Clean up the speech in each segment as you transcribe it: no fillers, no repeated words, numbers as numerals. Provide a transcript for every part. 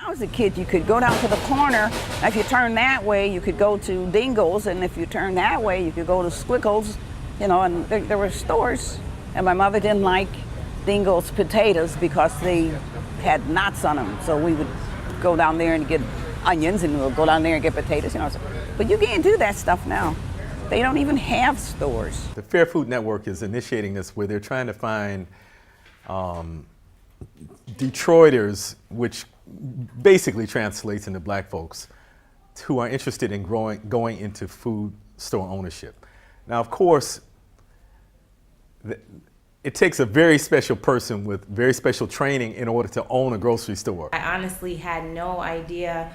I was a kid, you could go down to the corner. If you turn that way, you could go to Dingles, and if you turn that way, you could go to Squiggles, you know, and there were stores. And my mother didn't like Dingles potatoes because they had knots on them. So we would go down there and get onions, and we'll go down there and get potatoes, you know. But you can't do that stuff now. They don't even have stores. The Fair Food Network is initiating this where they're trying to find Detroiters, which basically translates into black folks, who are interested in going into food store ownership. Now, of course, it takes a very special person with very special training in order to own a grocery store. I honestly had no idea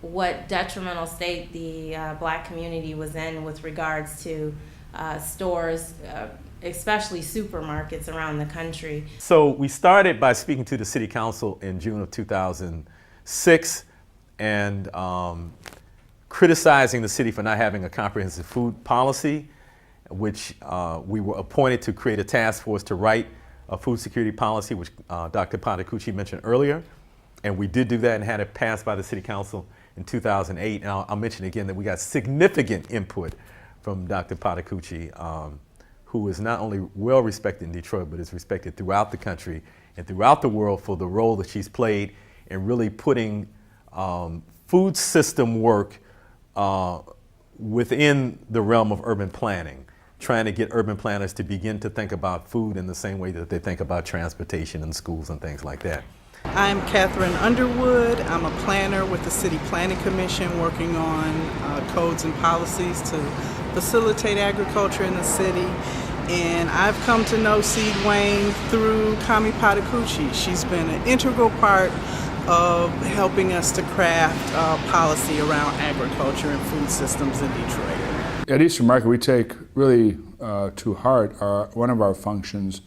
what detrimental state the black community was in with regards to stores, especially supermarkets around the country. So we started by speaking to the city council in June of 2006 and criticizing the city for not having a comprehensive food policy, which we were appointed to create a task force to write a food security policy, which Dr. Patacucci mentioned earlier. And we did do that and had it passed by the city council in 2008. And I'll mention again that we got significant input from Dr. Patacucci, who is not only well respected in Detroit, but is respected throughout the country and throughout the world for the role that she's played in really putting food system work within the realm of urban planning, trying to get urban planners to begin to think about food in the same way that they think about transportation and schools and things like that. I'm Catherine Underwood. I'm a planner with the City Planning Commission working on codes and policies to facilitate agriculture in the city. And I've come to know SEEDWayne through Kami Patacucci. She's been an integral part of helping us to craft policy around agriculture and food systems in Detroit. At Eastern Market, we take really to heart one of our functions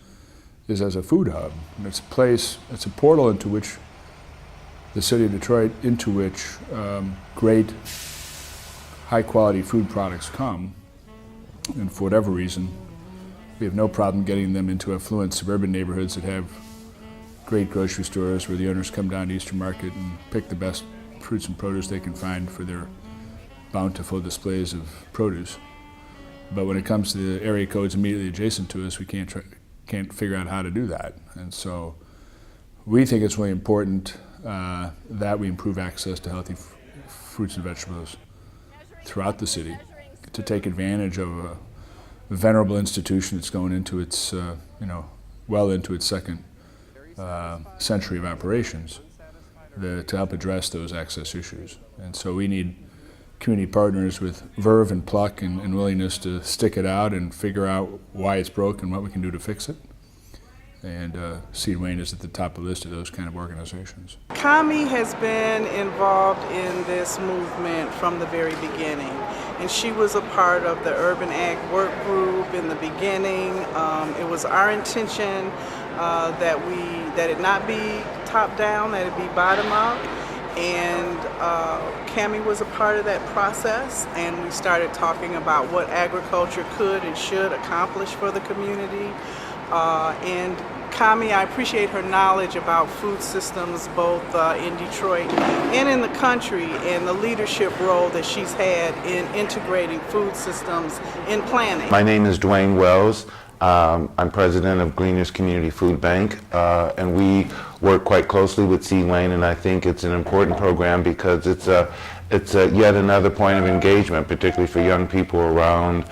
is as a food hub. And it's a place, it's a portal into which the city of Detroit, into which great high quality food products come. And for whatever reason, we have no problem getting them into affluent suburban neighborhoods that have great grocery stores where the owners come down to Eastern Market and pick the best fruits and produce they can find for their bountiful displays of produce. But when it comes to the area codes immediately adjacent to us, we can't figure out how to do that. And so we think it's really important that we improve access to healthy fruits and vegetables throughout the city to take advantage of a venerable institution that's going into its, well into its second century of operations to help address those access issues. And so we need community partners with verve and pluck and willingness to stick it out and figure out why it's broke and what we can do to fix it. And SEEDWayne is at the top of the list of those kind of organizations. Kami has been involved in this movement from the very beginning. And she was a part of the Urban Ag Work Group in the beginning. It was our intention that it not be top down, that it be bottom up. And Kami was a part of that process, and we started talking about what agriculture could and should accomplish for the community. And Kami, I appreciate her knowledge about food systems both in Detroit and in the country, and the leadership role that she's had in integrating food systems in planning. My name is Dwayne Wells. I'm president of Gleaners Community Food Bank, and we work quite closely with SEEDWayne, and I think it's an important program because it's yet another point of engagement, particularly for young people around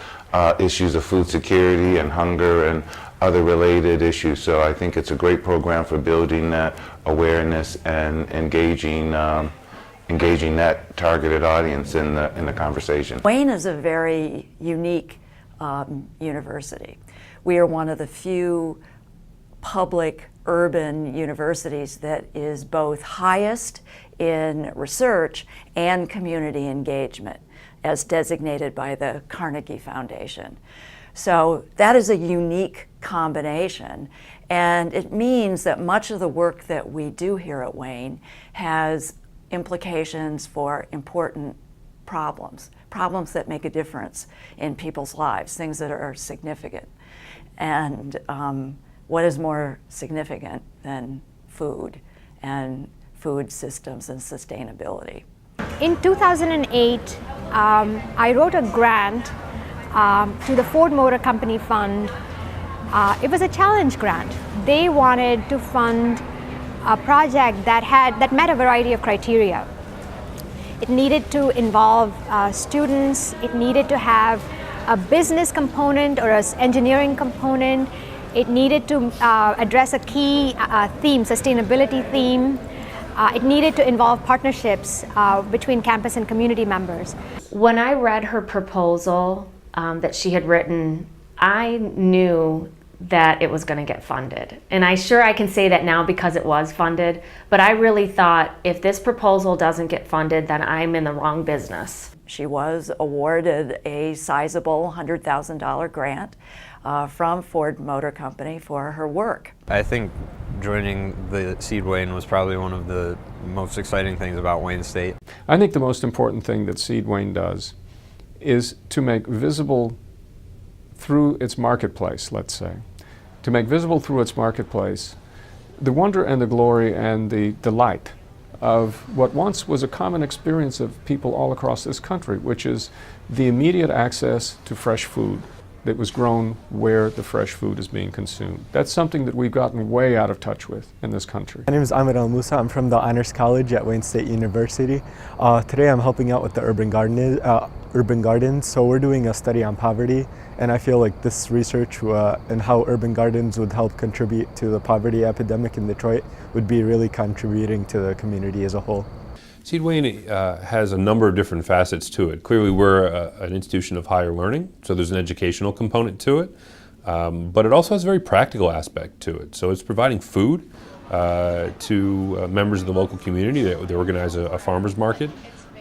issues of food security and hunger and other related issues. So I think it's a great program for building that awareness and engaging that targeted audience in the conversation. Wayne is a very unique university. We are one of the few public urban universities that is both highest in research and community engagement, as designated by the Carnegie Foundation. So that is a unique combination, and it means that much of the work that we do here at Wayne has implications for important problems that make a difference in people's lives, things that are significant. And what is more significant than food? And food systems and sustainability. In 2008, I wrote a grant to the Ford Motor Company Fund. It was a challenge grant. They wanted to fund a project that met a variety of criteria. It needed to involve students. It needed to have a business component or an engineering component. It needed to address a key theme, sustainability theme. It needed to involve partnerships between campus and community members. When I read her proposal that she had written, I knew that it was going to get funded. And I can say that now because it was funded, but I really thought if this proposal doesn't get funded, then I'm in the wrong business. She was awarded a sizable $100,000 grant from Ford Motor Company for her work. I think joining the SEEDWayne was probably one of the most exciting things about Wayne State. I think the most important thing that SEEDWayne does is to make visible through its marketplace, let's say, to make visible through its marketplace the wonder and the glory and the delight of what once was a common experience of people all across this country, which is the immediate access to fresh food that was grown where the fresh food is being consumed. That's something that we've gotten way out of touch with in this country. My name is Ahmed Al Musa. I'm from the Honors College at Wayne State University. Today I'm helping out with the urban gardens. So we're doing a study on poverty, and I feel like this research and how urban gardens would help contribute to the poverty epidemic in Detroit would be really contributing to the community as a whole. SEEDWayne has a number of different facets to it. Clearly we're an institution of higher learning, so there's an educational component to it, but it also has a very practical aspect to it. So it's providing food to members of the local community. They organize a farmer's market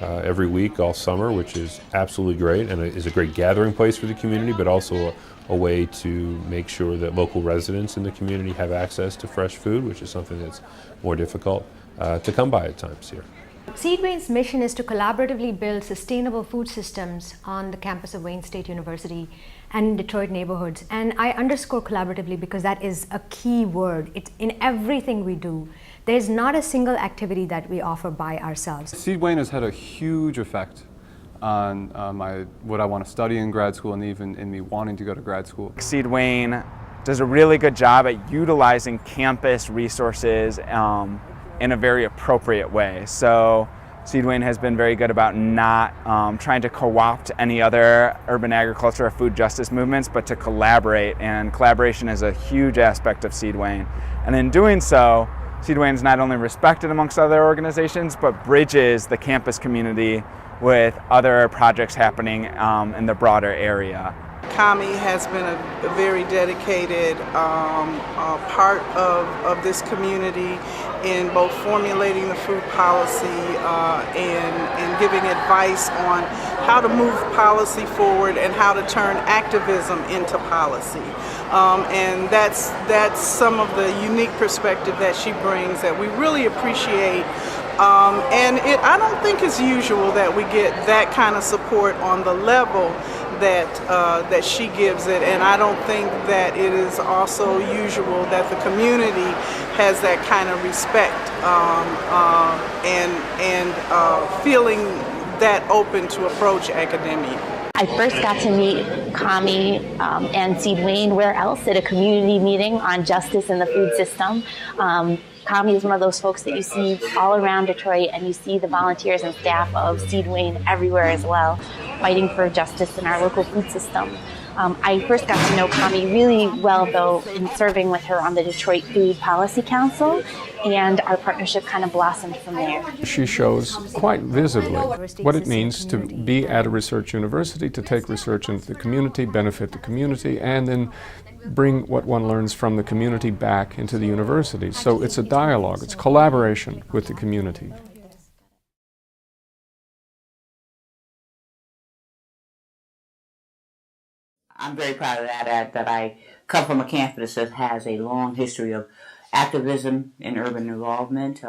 every week all summer, which is absolutely great and is a great gathering place for the community, but also a way to make sure that local residents in the community have access to fresh food, which is something that's more difficult to come by at times here. SEEDWayne's mission is to collaboratively build sustainable food systems on the campus of Wayne State University and in Detroit neighborhoods. And I underscore collaboratively because that is a key word. It's in everything we do. There's not a single activity that we offer by ourselves. SEEDWayne has had a huge effect on what I want to study in grad school and even in me wanting to go to grad school. SEEDWayne does a really good job at utilizing campus resources in a very appropriate way. So SEEDWayne has been very good about not trying to co-opt any other urban agriculture or food justice movements, but to collaborate, and collaboration is a huge aspect of SEEDWayne. And in doing so, SEEDWayne is not only respected amongst other organizations, but bridges the campus community with other projects happening in the broader area. Kami has been a very dedicated part of this community in both formulating the food policy and giving advice on how to move policy forward and how to turn activism into policy. And that's some of the unique perspective that she brings that we really appreciate. And I don't think it's usual that we get that kind of support on the level that she gives it, and I don't think that it is also usual that the community has that kind of respect and feeling that open to approach academia. I first got to meet Kami and SEEDWayne where else at a community meeting on justice in the food system. Kami is one of those folks that you see all around Detroit, and you see the volunteers and staff of SEEDWayne everywhere as well, fighting for justice in our local food system. I first got to know Kami really well, though, in serving with her on the Detroit Food Policy Council, and our partnership kind of blossomed from there. She shows quite visibly what it means to be at a research university, to take research into the community, benefit the community, and then bring what one learns from the community back into the university. So it's a dialogue, it's collaboration with the community. I'm very proud of that I come from a campus that has a long history of activism and urban involvement,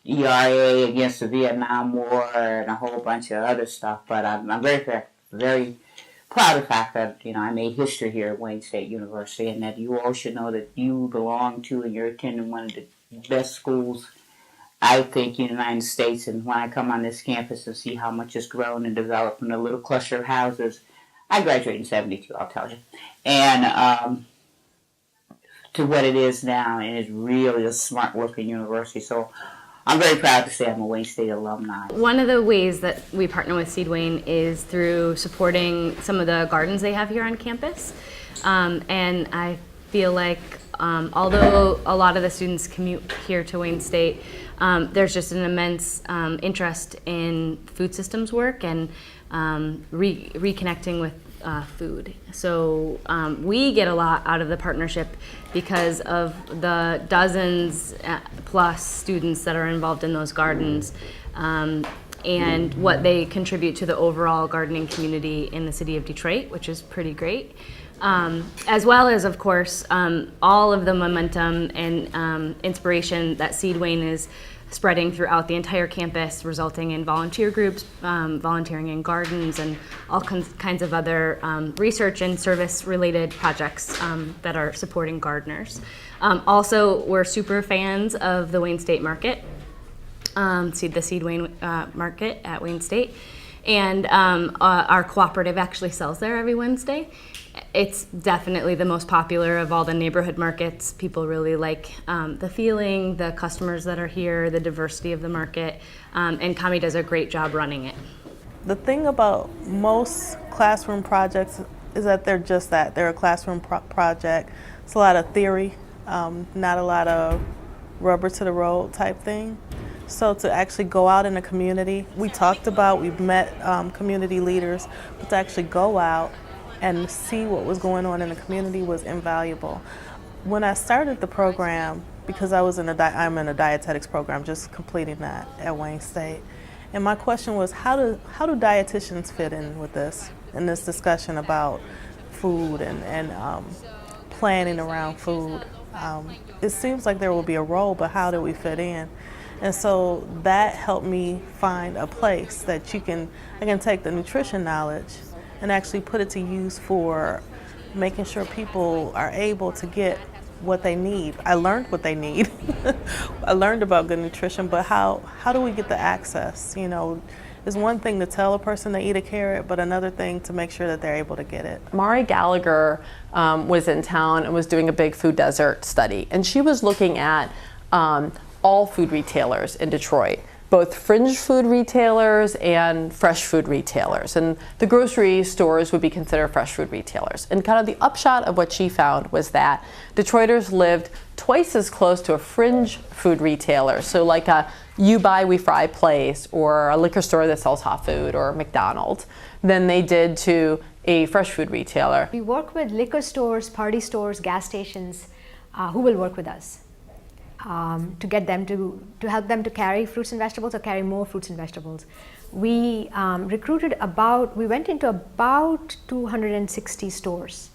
ERA against the Vietnam War and a whole bunch of other stuff. But I'm very proud of the fact that I made history here at Wayne State University, and that you all should know that you belong to and you're attending one of the best schools I think in the United States, and when I come on this campus and see how much has grown and developed in a little cluster of houses, I graduated in 72, I'll tell you, and to what it is now, and it's really a smart working university. So I'm very proud to say I'm a Wayne State alumni. One of the ways that we partner with SEEDWayne is through supporting some of the gardens they have here on campus. And I feel like although a lot of the students commute here to Wayne State, there's just an immense interest in food systems work and reconnecting with food. So we get a lot out of the partnership because of the dozens plus students that are involved in those gardens and what they contribute to the overall gardening community in the city of Detroit, which is pretty great. As well as, of course, all of the momentum and inspiration that SEEDWayne is spreading throughout the entire campus, resulting in volunteer groups, volunteering in gardens, and all kinds of other research and service-related projects that are supporting gardeners. Also, we're super fans of the Wayne State Market, the SEEDWayne Market at Wayne State, and our cooperative actually sells there every Wednesday. It's definitely the most popular of all the neighborhood markets. People really like the feeling, the customers that are here, the diversity of the market, and Kami does a great job running it. The thing about most classroom projects is that they're just that. They're a classroom project. It's a lot of theory, not a lot of rubber to the road type thing. So to actually go out in the community, we've met community leaders, but to actually go out and see what was going on in the community was invaluable. When I started the program, because I'm in a dietetics program, just completing that at Wayne State, and my question was, how do dietitians fit in with this, in this discussion about food and planning around food? It seems like there will be a role, but how do we fit in? And so that helped me find a place that I can take the nutrition knowledge and actually put it to use for making sure people are able to get what they need. I learned what they need. I learned about good nutrition, but how do we get the access? You know, it's one thing to tell a person to eat a carrot, but another thing to make sure that they're able to get it. Mari Gallagher was in town and was doing a big food desert study, and she was looking at all food retailers in Detroit, both fringe food retailers and fresh food retailers. And the grocery stores would be considered fresh food retailers. And kind of the upshot of what she found was that Detroiters lived twice as close to a fringe food retailer, so like a you buy, we fry place, or a liquor store that sells hot food, or McDonald's, than they did to a fresh food retailer. We work with liquor stores, party stores, gas stations who will work with us. To get them to help them to carry fruits and vegetables or carry more fruits and vegetables. We we went into about 260 stores,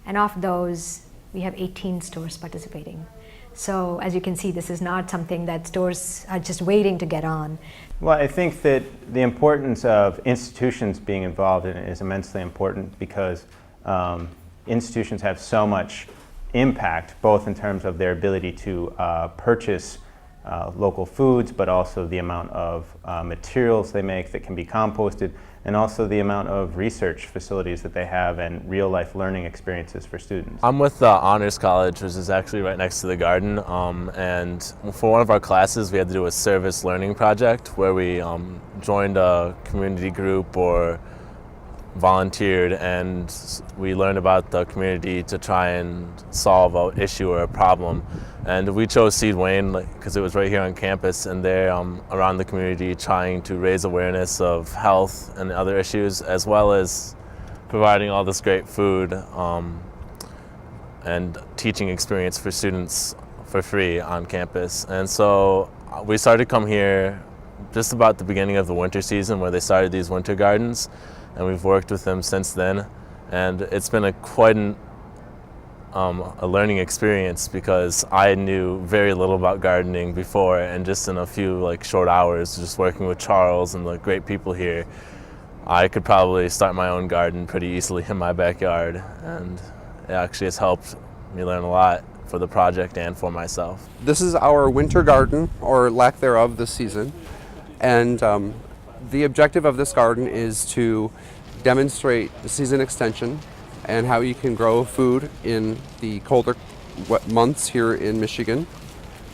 and of those we have 18 stores participating. So as you can see, this is not something that stores are just waiting to get on. Well, I think that the importance of institutions being involved in it is immensely important because institutions have so much impact, both in terms of their ability to purchase local foods, but also the amount of materials they make that can be composted, and also the amount of research facilities that they have and real-life learning experiences for students. I'm with Honors College, which is actually right next to the garden, and for one of our classes we had to do a service learning project where we joined a community group or volunteered, and we learned about the community to try and solve an issue or a problem. And we chose SEEDWayne because it was right here on campus, and they're around the community trying to raise awareness of health and other issues, as well as providing all this great food and teaching experience for students for free on campus. And so we started to come here just about the beginning of the winter season, where they started these winter gardens, and we've worked with them since then. And it's been quite a learning experience because I knew very little about gardening before, and just in a few short hours, just working with Charles and the great people here, I could probably start my own garden pretty easily in my backyard, and it actually has helped me learn a lot for the project and for myself. This is our winter garden, or lack thereof, this season. And the objective of this garden is to demonstrate the season extension and how you can grow food in the colder months here in Michigan.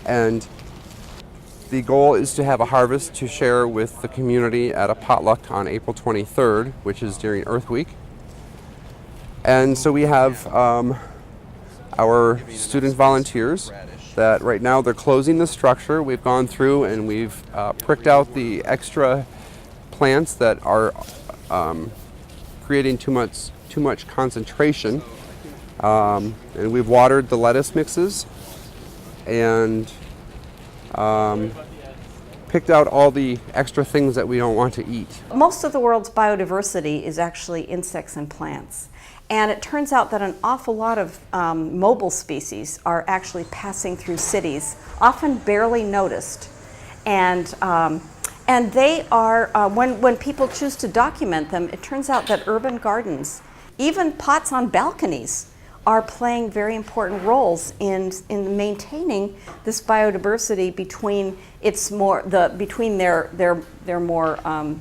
And the goal is to have a harvest to share with the community at a potluck on April 23rd, which is during Earth Week. And so we have our student volunteers that right now they're closing the structure. We've gone through and we've pricked out the extra plants that are creating too much concentration. And we've watered the lettuce mixes and picked out all the extra things that we don't want to eat. Most of the world's biodiversity is actually insects and plants. And it turns out that an awful lot of mobile species are actually passing through cities, often barely noticed. And they are, when people choose to document them, it turns out that urban gardens, even pots on balconies, are playing very important roles in maintaining this biodiversity between their more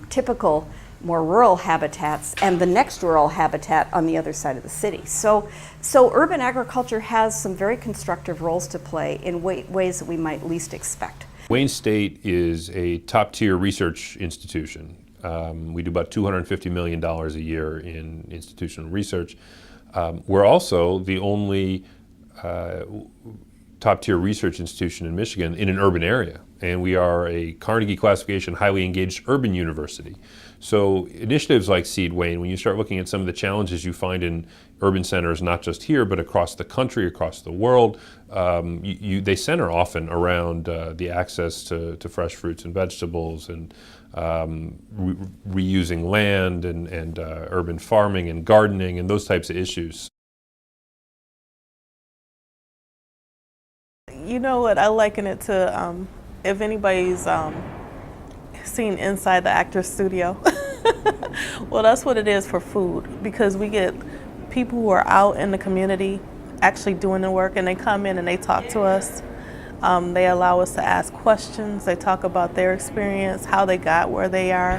typical, more rural habitats and the next rural habitat on the other side of the city. So urban agriculture has some very constructive roles to play in ways that we might least expect. Wayne State is a top-tier research institution. We do about $250 million a year in institutional research. We're also the only top-tier research institution in Michigan in an urban area, and we are a Carnegie classification highly engaged urban university. So initiatives like SEEDWayne, when you start looking at some of the challenges you find in urban centers, not just here, but across the country, across the world, they center often around the access to fresh fruits and vegetables and reusing land and urban farming and gardening and those types of issues. You know what, I liken it to, if anybody's seen Inside the Actors Studio, well, that's what it is for food, because we get people who are out in the community actually doing the work, and they come in and they talk to us. They allow us to ask questions. They talk about their experience, how they got where they are,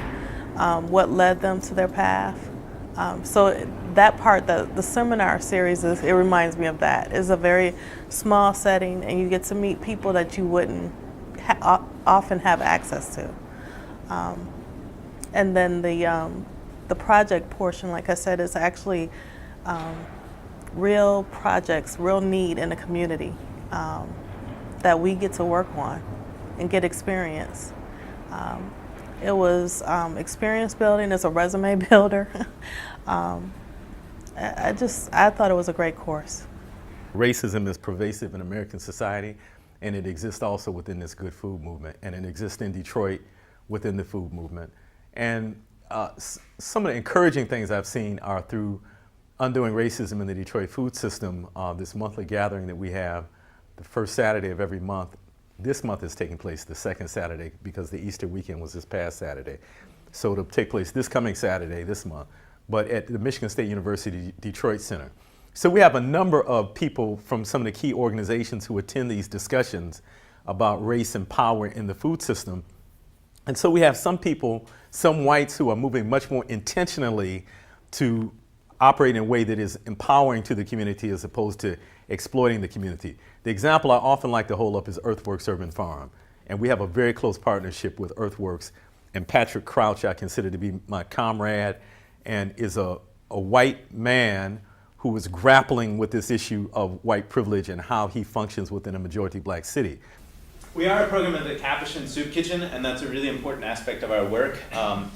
what led them to their path. So that part, the seminar series, it reminds me of that. It's a very small setting, and you get to meet people that you wouldn't often have access to. And then the project portion, like I said, is actually real projects, real need in the community that we get to work on and get experience. It was experience building, it's a resume builder. I thought it was a great course. Racism is pervasive in American society, and it exists also within this good food movement, and it exists in Detroit within the food movement. And some of the encouraging things I've seen are through Undoing Racism in the Detroit Food System, this monthly gathering that we have the first Saturday of every month. This month is taking place the second Saturday because the Easter weekend was this past Saturday. So it'll take place this coming Saturday, this month, but at the Michigan State University Detroit Center. So we have a number of people from some of the key organizations who attend these discussions about race and power in the food system. And so we have some people, some whites who are moving much more intentionally to operate in a way that is empowering to the community as opposed to exploiting the community. The example I often like to hold up is Earthworks Urban Farm. And we have a very close partnership with Earthworks, and Patrick Crouch I consider to be my comrade, and is a white man who is grappling with this issue of white privilege and how he functions within a majority black city. We are a program of the Capuchin Soup Kitchen, and that's a really important aspect of our work. The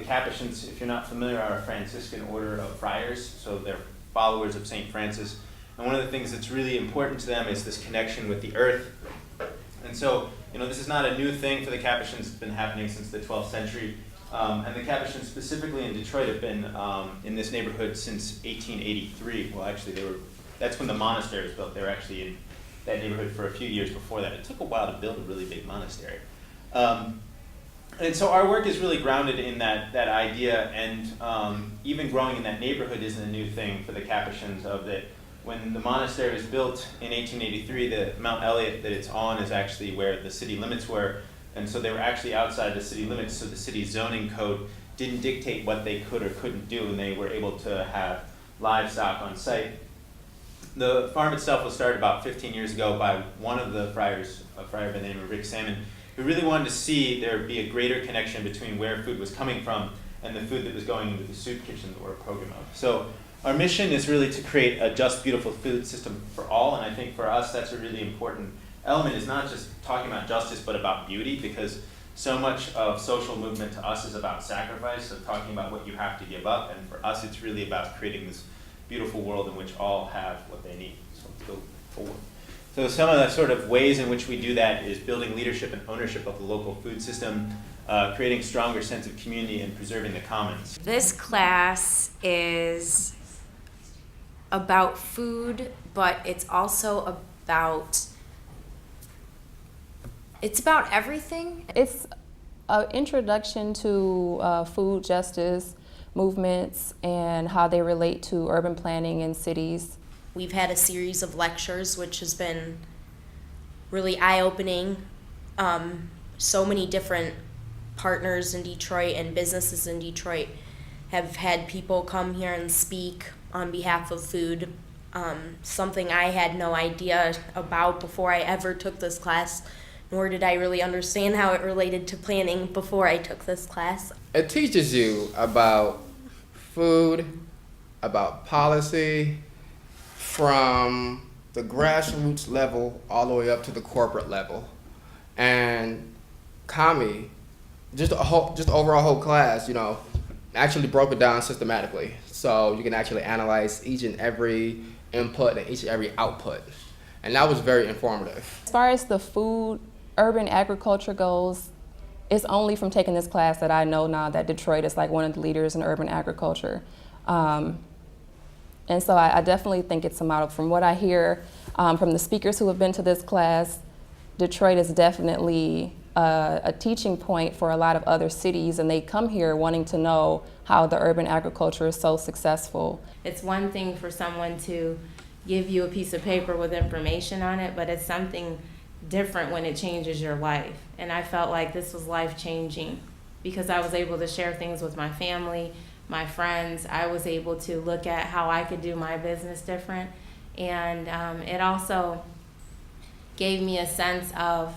Capuchins, if you're not familiar, are a Franciscan order of friars, so they're followers of St. Francis. And one of the things that's really important to them is this connection with the earth. And so, this is not a new thing for the Capuchins. It's been happening since the 12th century. And the Capuchins, specifically in Detroit, have been in this neighborhood since 1883. Well, actually, that's when the monastery was built. They were actually in that neighborhood for a few years before that. It took a while to build a really big monastery. And so our work is really grounded in that idea, and even growing in that neighborhood isn't a new thing for the Capuchins, of that when the monastery was built in 1883, the Mount Elliott that it's on is actually where the city limits were. And so they were actually outside the city limits, so the city's zoning code didn't dictate what they could or couldn't do, and they were able to have livestock on site. The farm itself was started about 15 years ago by one of the friars, a friar by the name of Rick Salmon, who really wanted to see there be a greater connection between where food was coming from and the food that was going into the soup kitchen that we're a program of. So our mission is really to create a just, beautiful food system for all, and I think for us that's a really important element, is not just talking about justice but about beauty, because so much of social movement to us is about sacrifice, of talking about what you have to give up, and for us it's really about creating this beautiful world in which all have what they need to go forward. So some of the sort of ways in which we do that is building leadership and ownership of the local food system, creating a stronger sense of community, and preserving the commons. This class is about food, but it's also about everything. It's an introduction to food justice movements and how they relate to urban planning in cities. We've had a series of lectures which has been really eye-opening. So many different partners in Detroit and businesses in Detroit have had people come here and speak on behalf of food, something I had no idea about before I ever took this class, nor did I really understand how it related to planning before I took this class. It teaches you about food, about policy, from the grassroots level all the way up to the corporate level. And Kami, just overall whole class, actually broke it down systematically. So you can actually analyze each and every input and each and every output. And that was very informative. As far as the food, urban agriculture goes, it's only from taking this class that I know now that Detroit is like one of the leaders in urban agriculture. And so I definitely think it's a model. From what I hear from the speakers who have been to this class, Detroit is definitely a teaching point for a lot of other cities, and they come here wanting to know how the urban agriculture is so successful. It's one thing for someone to give you a piece of paper with information on it, but it's something different when it changes your life. And I felt like this was life-changing because I was able to share things with my family, my friends. I was able to look at how I could do my business different. And it also gave me a sense of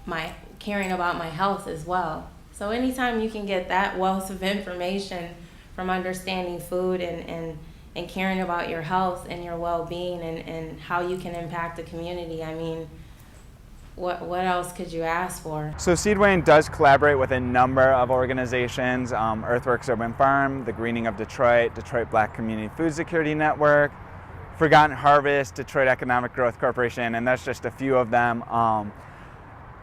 my caring about my health as well. So anytime you can get that wealth of information from understanding food and caring about your health and your well-being and how you can impact the community, I mean, what else could you ask for? So SEEDWayne does collaborate with a number of organizations, Earthworks Urban Farm, the Greening of Detroit, Detroit Black Community Food Security Network, Forgotten Harvest, Detroit Economic Growth Corporation, and that's just a few of them.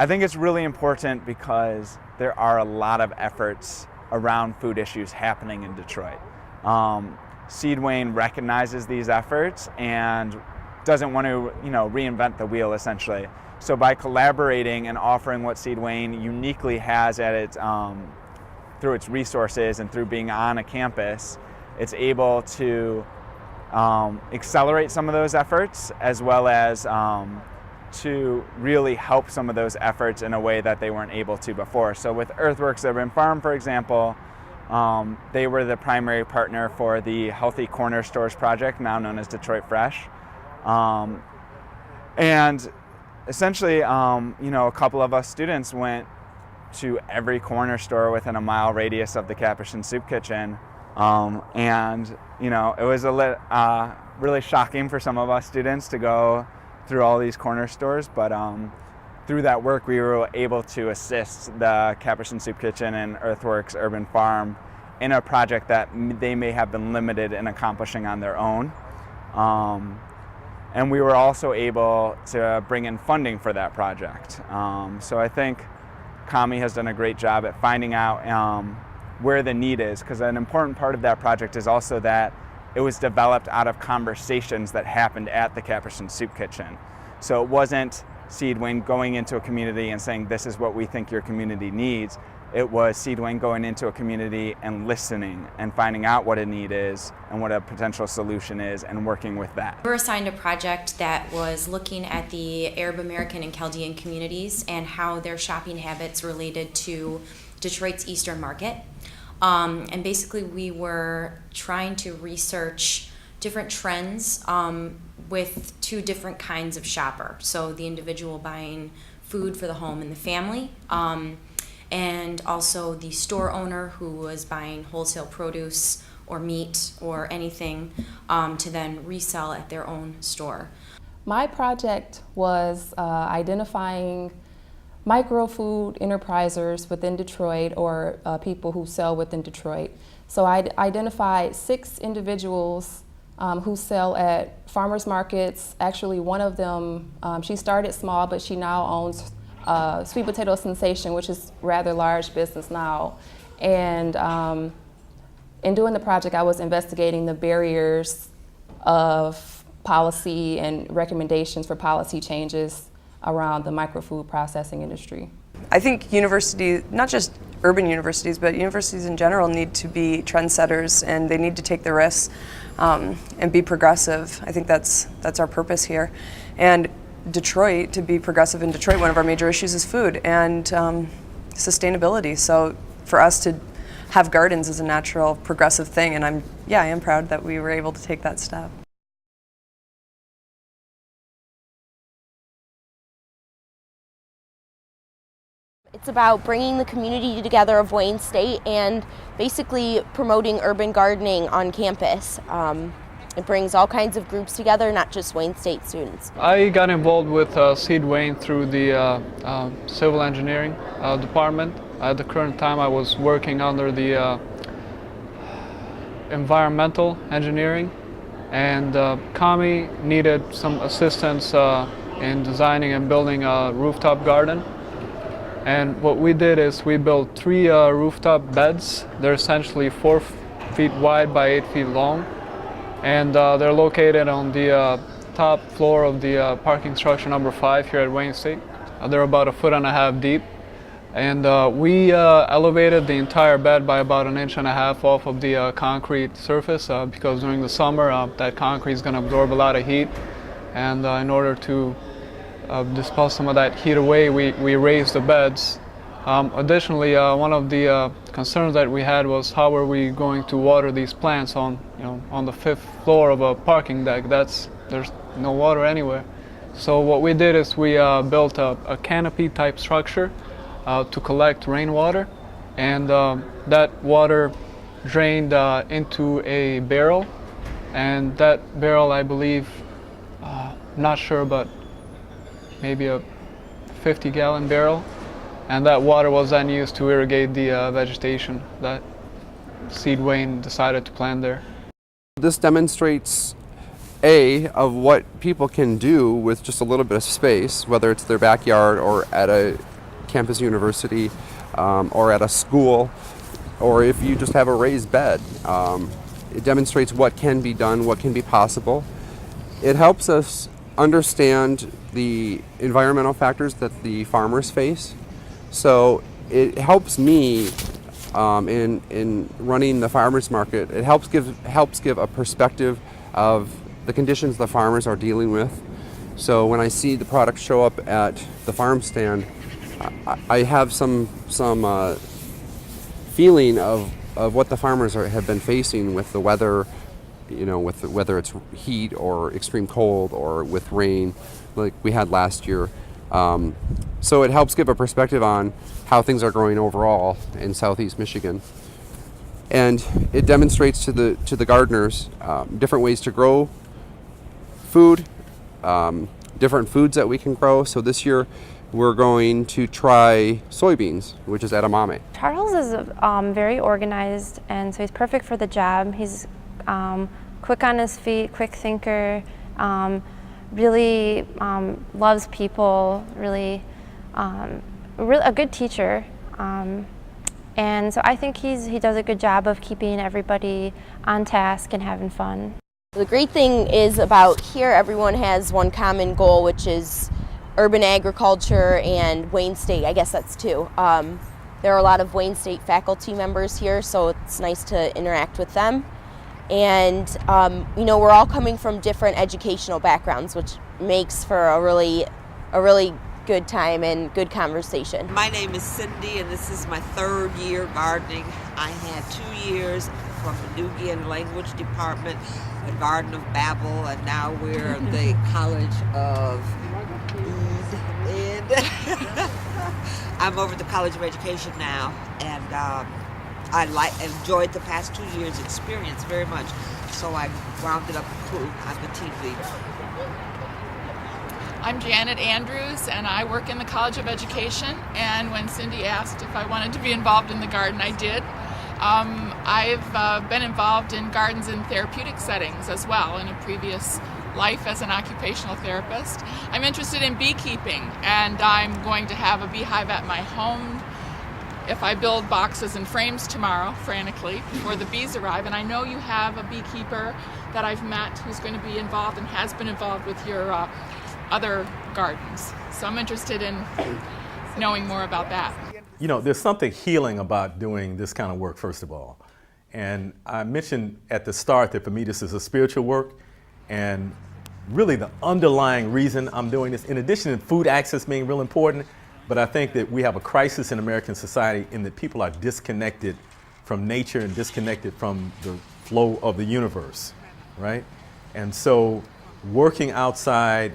I think it's really important because there are a lot of efforts around food issues happening in Detroit. SEEDWayne recognizes these efforts and doesn't want to, reinvent the wheel essentially. So by collaborating and offering what SEEDWayne uniquely has at its, through its resources and through being on a campus, it's able to accelerate some of those efforts as well as to really help some of those efforts in a way that they weren't able to before. So with Earthworks Urban Farm, for example, they were the primary partner for the Healthy Corner Stores project, now known as Detroit Fresh. And essentially, a couple of us students went to every corner store within a mile radius of the Capuchin Soup Kitchen. And it was really shocking for some of us students to go through all these corner stores, but through that work we were able to assist the Capuchin Soup Kitchen and Earthworks Urban Farm in a project that they may have been limited in accomplishing on their own. And we were also able to bring in funding for that project. So I think Kami has done a great job at finding out where the need is, because an important part of that project is also that it was developed out of conversations that happened at the Capuchin Soup Kitchen. So it wasn't SEEDWayne going into a community and saying, this is what we think your community needs. It was SEEDWayne going into a community and listening and finding out what a need is and what a potential solution is and working with that. We were assigned a project that was looking at the Arab American and Chaldean communities and how their shopping habits related to Detroit's Eastern Market. And basically we were trying to research different trends with two different kinds of shopper. So the individual buying food for the home and the family, and also the store owner who was buying wholesale produce or meat or anything to then resell at their own store. My project was identifying micro food enterprisers within Detroit, or people who sell within Detroit. So I identified 6 individuals who sell at farmers markets. Actually, one of them, she started small, but she now owns Sweet Potato Sensation, which is rather large business now. And in doing the project, I was investigating the barriers of policy and recommendations for policy changes around the microfood processing industry. I think universities, not just urban universities, but universities in general, need to be trendsetters, and they need to take the risks and be progressive. I think that's our purpose here. And Detroit, to be progressive in Detroit, one of our major issues is food and sustainability. So for us to have gardens is a natural progressive thing, and I am proud that we were able to take that step. It's about bringing the community together of Wayne State and basically promoting urban gardening on campus. It brings all kinds of groups together, not just Wayne State students. I got involved with SEEDWayne through the civil engineering department. At the current time, I was working under the environmental engineering, and Kami needed some assistance in designing and building a rooftop garden. And what we did is we built 3 rooftop beds. They're essentially 4 feet wide by 8 feet long. And they're located on the top floor of the parking structure number 5 here at Wayne State. They're about 1.5 feet deep. And we elevated the entire bed by about 1.5 inches off of the concrete surface because during the summer that concrete is going to absorb a lot of heat. And in order to dispel some of that heat away, we raised the beds. Additionally, one of the concerns that we had was how are we going to water these plants on the 5th floor of a parking deck. There's no water anywhere. So what we did is we built a canopy type structure to collect rainwater, and that water drained into a barrel, and that barrel, I believe, not sure, but maybe a 50-gallon barrel, and that water was then used to irrigate the vegetation that SEEDWayne decided to plant there. This demonstrates of what people can do with just a little bit of space, whether it's their backyard or at a campus university or at a school, or if you just have a raised bed. It demonstrates what can be done, what can be possible. It helps us understand the environmental factors that the farmers face. So it helps me in running the farmers market. It helps give a perspective of the conditions the farmers are dealing with. So when I see the product show up at the farm stand, I have some feeling of what the farmers have been facing with the weather, whether it's heat or extreme cold or with rain like we had last year. So it helps give a perspective on how things are growing overall in Southeast Michigan. And it demonstrates to the gardeners different ways to grow food, different foods that we can grow. So this year we're going to try soybeans, which is edamame. Charles is very organized, and so he's perfect for the job. He's quick on his feet, quick thinker, really loves people, really a good teacher. And so I think he does a good job of keeping everybody on task and having fun. The great thing is about here, everyone has one common goal, which is urban agriculture and Wayne State. I guess that's 2. There are a lot of Wayne State faculty members here, so it's nice to interact with them. And you know, we're all coming from different educational backgrounds, which makes for a really good time and good conversation. My name is Cindy, and this is my 3rd year gardening. I had 2 years from the Nubian language department, the Garden of Babel, and now we're at the College of Ed. I'm over at the College of Education now, and I enjoyed the past 2 years' experience very much. So I rounded up the crew. I'm the team leader. I'm Janet Andrews, and I work in the College of Education. And when Cindy asked if I wanted to be involved in the garden, I did. I've been involved in gardens in therapeutic settings as well in a previous life as an occupational therapist. I'm interested in beekeeping, and I'm going to have a beehive at my home if I build boxes and frames tomorrow, frantically, before the bees arrive. And I know you have a beekeeper that I've met who's going to be involved and has been involved with your other gardens. So I'm interested in knowing more about that. You know, there's something healing about doing this kind of work, first of all. And I mentioned at the start that for me this is a spiritual work, and really the underlying reason I'm doing this, in addition to food access being real important, but I think that we have a crisis in American society in that people are disconnected from nature and disconnected from the flow of the universe, right? And so working outside,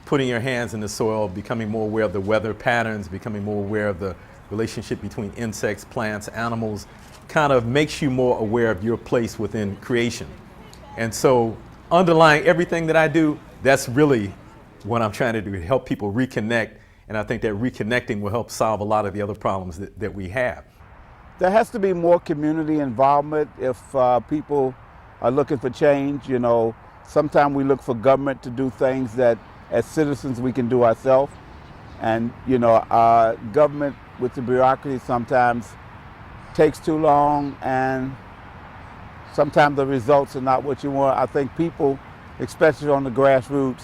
putting your hands in the soil, becoming more aware of the weather patterns, becoming more aware of the relationship between insects, plants, animals, kind of makes you more aware of your place within creation. And so underlying everything that I do, that's really what I'm trying to do, to help people reconnect. And I think that reconnecting will help solve a lot of the other problems that we have. There has to be more community involvement if people are looking for change. You know, sometimes we look for government to do things that as citizens we can do ourselves. And, you know, our government with the bureaucracy sometimes takes too long, and sometimes the results are not what you want. I think people, especially on the grassroots,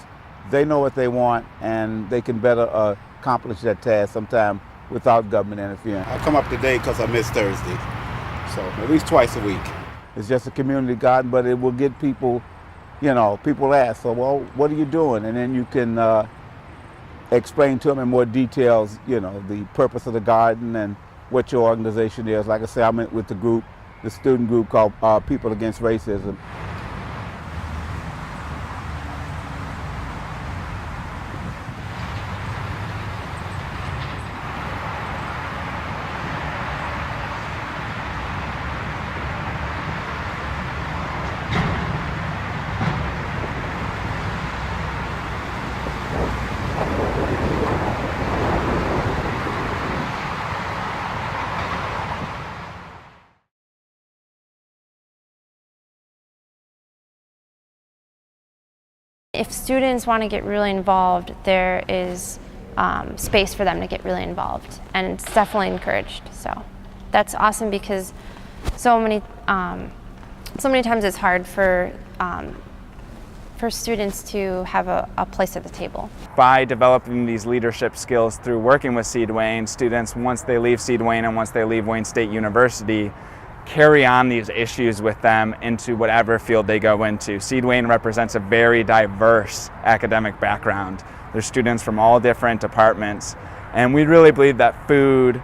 they know what they want, and they can better accomplish that task sometimes without government interference. I come up today because I miss Thursday, so at least twice a week. It's just a community garden, but it will get people, you know, people ask, so, well, what are you doing? And then you can explain to them in more details, you know, the purpose of the garden and what your organization is. Like I say, I'm with the group, the student group called People Against Racism. If students want to get really involved, there is space for them to get really involved, and it's definitely encouraged. So that's awesome, because so many times it's hard for students to have a place at the table. By developing these leadership skills through working with SEEDWayne, students, once they leave SEEDWayne and once they leave Wayne State University, carry on these issues with them into whatever field they go into. SEEDWayne represents a very diverse academic background. There's students from all different departments, and we really believe that food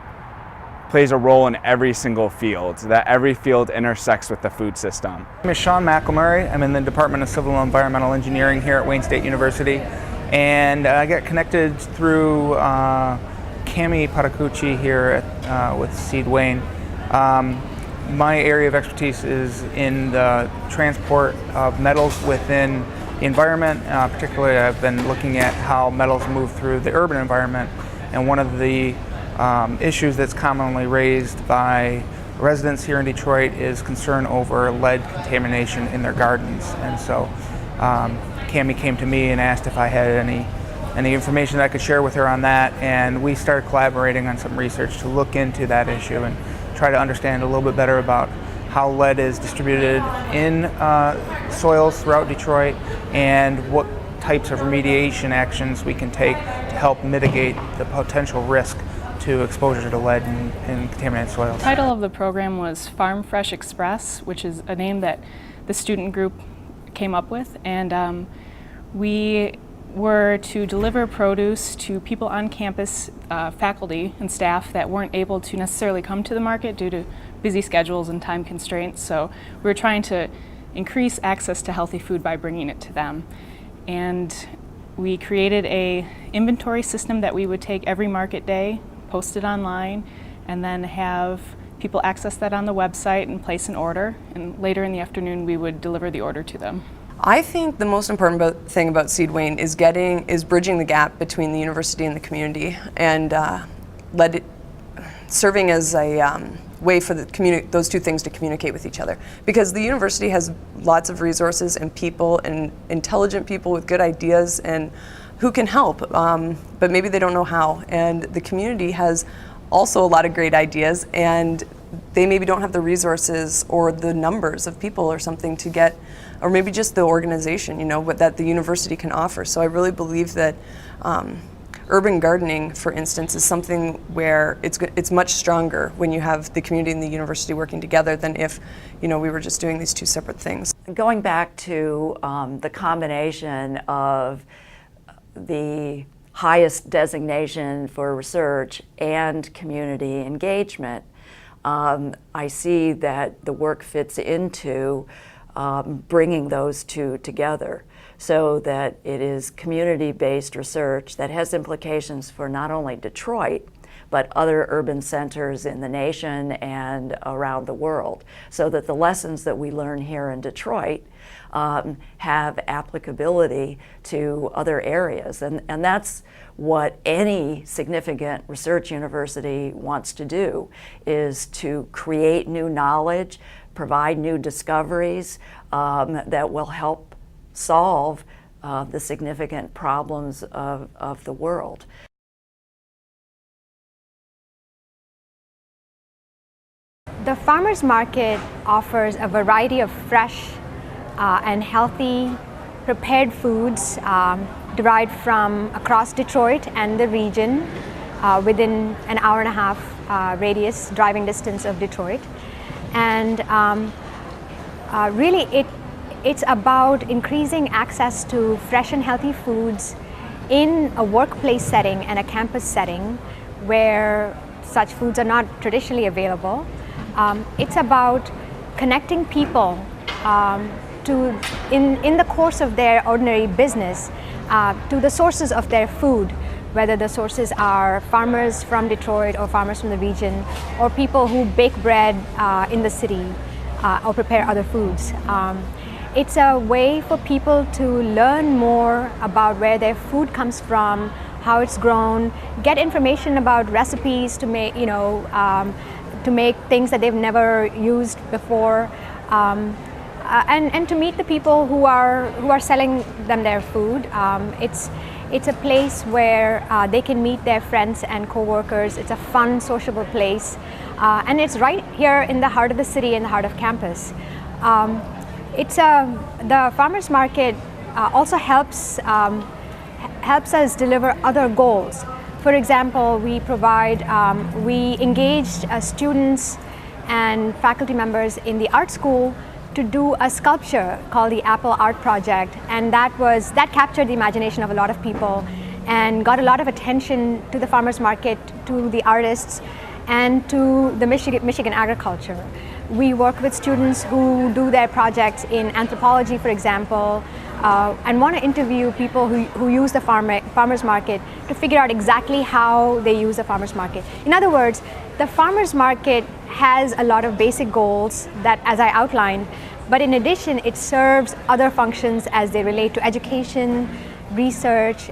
plays a role in every single field, that every field intersects with the food system. My name is Sean McElmurray. I'm in the Department of Civil and Environmental Engineering here at Wayne State University, and I got connected through Cami Patacucci here with SEEDWayne. My area of expertise is in the transport of metals within the environment. Particularly, I've been looking at how metals move through the urban environment, and one of the issues that's commonly raised by residents here in Detroit is concern over lead contamination in their gardens. And so Cami came to me and asked if I had any information that I could share with her on that, and we started collaborating on some research to look into that issue and try to understand a little bit better about how lead is distributed in soils throughout Detroit, and what types of remediation actions we can take to help mitigate the potential risk to exposure to lead and contaminated soils. The title of the program was Farm Fresh Express, which is a name that the student group came up with, and we were to deliver produce to people on campus, faculty and staff that weren't able to necessarily come to the market due to busy schedules and time constraints. So we were trying to increase access to healthy food by bringing it to them. And we created a inventory system that we would take every market day, post it online, and then have people access that on the website and place an order. And later in the afternoon, we would deliver the order to them. I think the most important thing about SEEDWayne is bridging the gap between the university and the community, and serving as a way for those two things to communicate with each other. Because the university has lots of resources and people and intelligent people with good ideas and who can help, but maybe they don't know how. And the community has also a lot of great ideas, and they maybe don't have the resources or the numbers of people or something to get, or maybe just the organization, you know, what that the university can offer. So I really believe that urban gardening, for instance, is something where it's much stronger when you have the community and the university working together than if, you know, we were just doing these two separate things. Going back to the combination of the highest designation for research and community engagement, I see that the work fits into bringing those two together, so that it is community-based research that has implications for not only Detroit, but other urban centers in the nation and around the world, so that the lessons that we learn here in Detroit have applicability to other areas. And that's what any significant research university wants to do, is to create new knowledge, provide new discoveries that will help solve the significant problems of the world. The farmers market offers a variety of fresh and healthy prepared foods derived from across Detroit and the region within an hour and a half radius driving distance of Detroit. And really it's about increasing access to fresh and healthy foods in a workplace setting and a campus setting where such foods are not traditionally available. It's about connecting people in the course of their ordinary business to the sources of their food, whether the sources are farmers from Detroit or farmers from the region, or people who bake bread in the city or prepare other foods. It's a way for people to learn more about where their food comes from, how it's grown, get information about recipes to make, to make things that they've never used before, and to meet the people who are selling them their food. It's a place where they can meet their friends and co-workers. It's a fun, sociable place, and it's right here in the heart of the city, in the heart of campus. The farmers market also helps us deliver other goals. For example, we engaged students and faculty members in the art school to do a sculpture called the Apple Art Project, and that captured the imagination of a lot of people and got a lot of attention to the farmers market, to the artists, and to the Michigan agriculture. We work with students who do their projects in anthropology, for example, and want to interview people who use the farmers market to figure out exactly how they use the farmers market. In other words, the farmers market has a lot of basic goals that, as I outlined, but in addition, it serves other functions as they relate to education, research,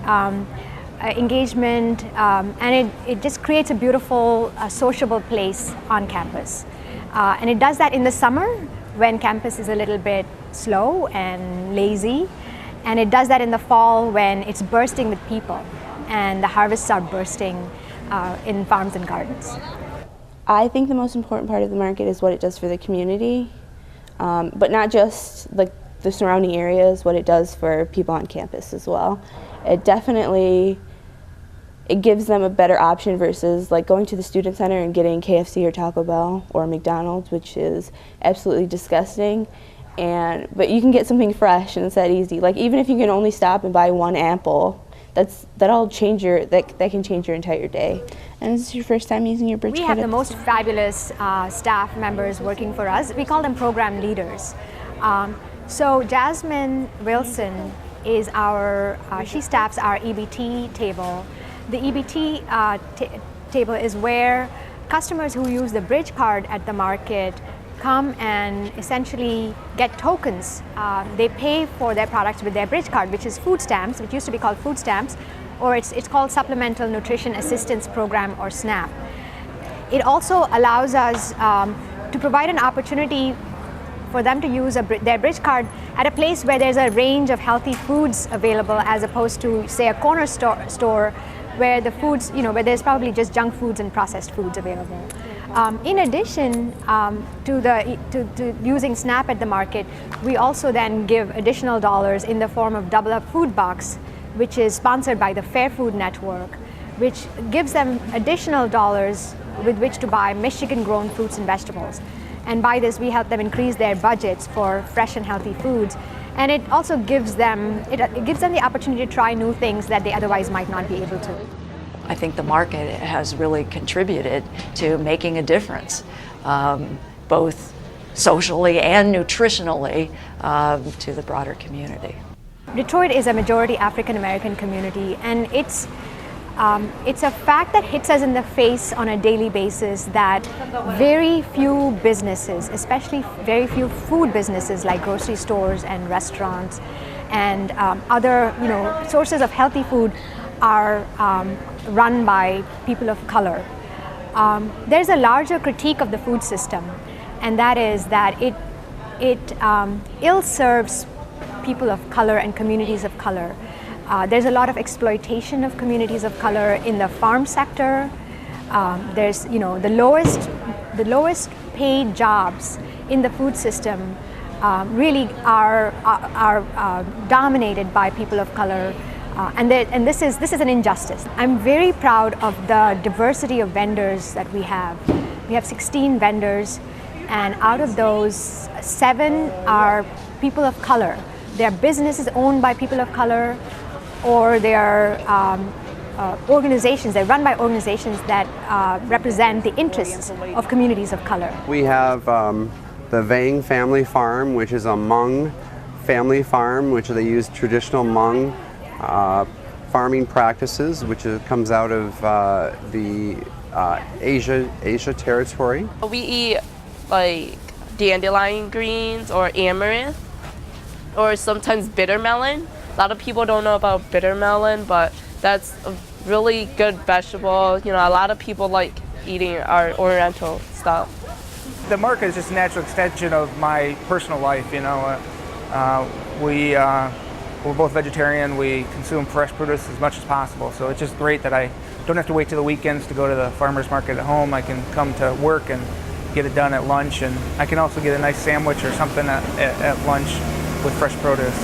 engagement, and it just creates a beautiful, sociable place on campus. And it does that in the summer when campus is a little bit slow and lazy, and it does that in the fall when it's bursting with people and the harvests are bursting in farms and gardens. I think the most important part of the market is what it does for the community, but not just like the surrounding areas, what it does for people on campus as well. It it gives them a better option versus like going to the student center and getting KFC or Taco Bell or McDonald's, which is absolutely disgusting. But you can get something fresh, and it's that easy. Like even if you can only stop and buy one apple, that can change your entire day. And this is your first time using your bridge card? We have the most fabulous staff members working for us. We call them program leaders. So Jasmine Wilson is she staffs our EBT table. The EBT table is where customers who use the bridge card at the market come and essentially get tokens. They pay for their products with their bridge card, which is food stamps, which used to be called food stamps, or it's called Supplemental Nutrition Assistance Program, or SNAP. It also allows us to provide an opportunity for them to use their bridge card at a place where there's a range of healthy foods available, as opposed to, say, a corner store where the foods, where there's probably just junk foods and processed foods available. In addition to using SNAP at the market, we also then give additional dollars in the form of Double Up Food Box, which is sponsored by the Fair Food Network, which gives them additional dollars with which to buy Michigan-grown fruits and vegetables. And by this, we help them increase their budgets for fresh and healthy foods. And it also gives them the opportunity to try new things that they otherwise might not be able to. I think the market has really contributed to making a difference, both socially and nutritionally, to the broader community. Detroit is a majority African American community, and it's a fact that hits us in the face on a daily basis that very few businesses, especially very few food businesses like grocery stores and restaurants and other sources of healthy food, are run by people of color. There's a larger critique of the food system, and that is that it ill-serves people of color and communities of color. There's a lot of exploitation of communities of color in the farm sector. There's the lowest paid jobs in the food system really are dominated by people of color. And this is an injustice. I'm very proud of the diversity of vendors that we have. We have 16 vendors, and out of those, 7 are people of color. Their businesses owned by people of color, or they're organizations. They're run by organizations that represent the interests of communities of color. We have the Vang Family Farm, which is a Hmong family farm, which they use traditional Hmong farming practices, which comes out of the Asia territory. We eat like dandelion greens or amaranth, or sometimes bitter melon. A lot of people don't know about bitter melon, but that's a really good vegetable. A lot of people like eating our oriental stuff. The market is just a natural extension of my personal life. We're both vegetarian. We consume fresh produce as much as possible. So it's just great that I don't have to wait till the weekends to go to the farmer's market at home. I can come to work and get it done at lunch, and I can also get a nice sandwich or something at lunch with fresh produce.